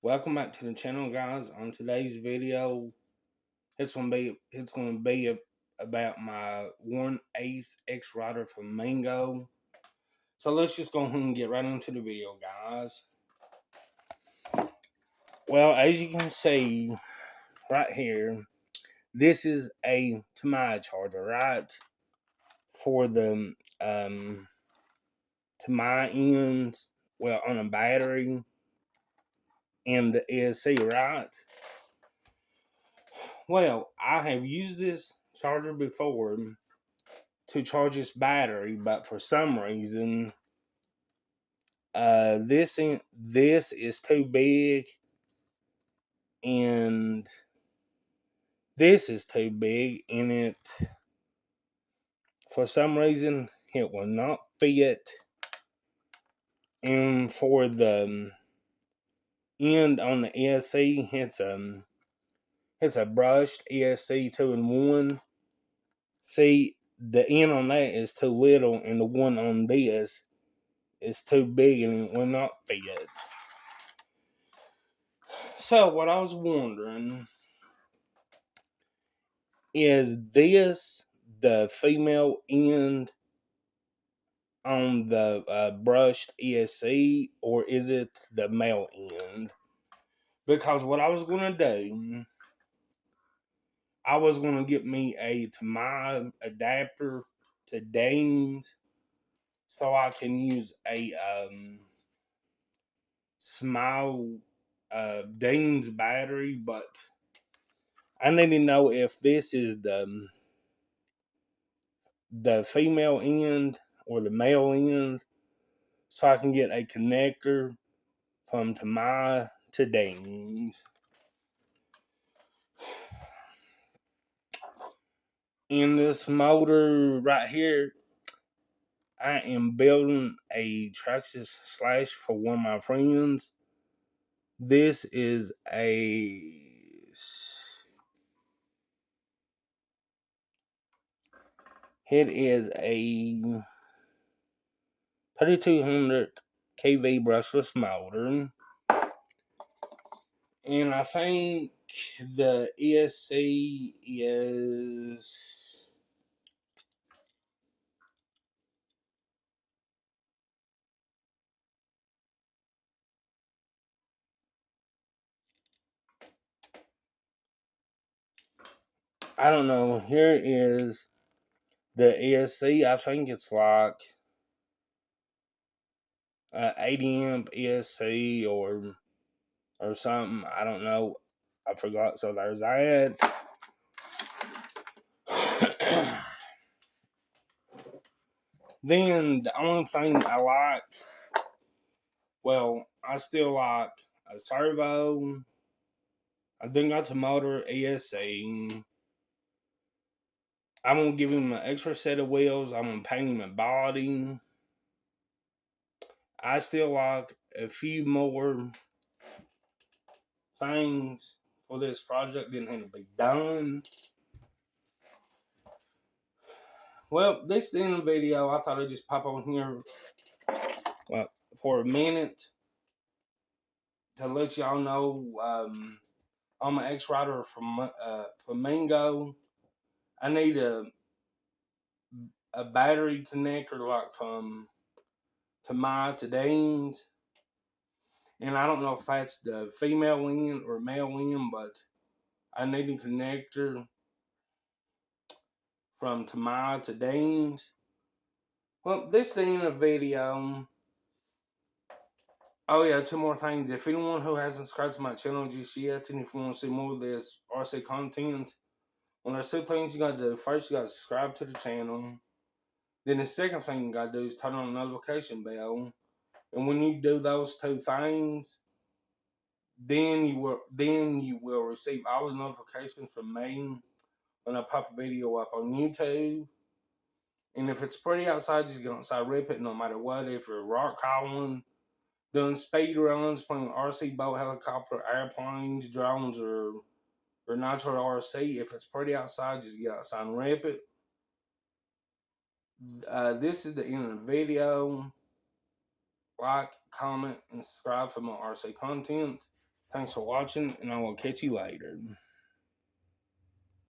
Welcome back to the channel, guys. On today's video, it's gonna be about my 1/8 X Rider Flamingo. So let's just go ahead and get right into the video, guys. Well, as you can see right here, this is a Tamiya charger, right? For the Tamiya ends, well, on a battery and the ESC, right? Well, I have used this charger before to charge this battery, but for some reason, this is too big, and this is too big, and it for some reason it will not fit. And for the end on the ESC, it's a brushed ESC 2-in-1. See, the end on that is too little, and the one on this is too big, and it will not fit. So what I was wondering is this the female end on the brushed ESC, or is it the male end? Because what I was gonna do, I was gonna get me to my adapter to Dane's, so I can use a small Dane's battery, but I need to know if this is the female end or the male end, so I can get a connector from Tamiya to Dane's. In this motor right here, I am building a Traxxas Slash for one of my friends. This is a 3200 kV brushless motor, and I think the ESC is, I don't know. Here is the ESC. I think it's like 80 amp ESC or something. I don't know. I forgot. So there's that. Then the only thing I like, well, I still like a servo. I then got the motor ESC. I'm gonna give him an extra set of wheels. I'm gonna paint him a body. I still like a few more things for this project didn't have to be done. Well, this is the end of the video. I thought I'd just pop on here, well, for a minute to let y'all know I'm an ex-rider from Flamingo. I need a battery connector like from Tamiya to Dane's. And I don't know if that's the female end or male end, but I need a connector from Tamiya to Dane's. Well, this is the end of the video. Oh yeah, two more things. If anyone who hasn't subscribed to my channel just yet, and if you want to see more of this RC content, well, there's two things you gotta do. First, you gotta subscribe to the channel. Then the second thing you gotta do is turn on the notification bell. And when you do those two things, then you will receive all the notifications from me when I pop a video up on YouTube. And if it's pretty outside, just get outside, rip it no matter what. If you're rock crawling, doing speed runs, playing RC boat, helicopter, airplanes, drones, or nitro RC, if it's pretty outside, just get outside and rip it. This is the end of the video. Like, comment, and subscribe for more RC content. Thanks for watching, and I will catch you later.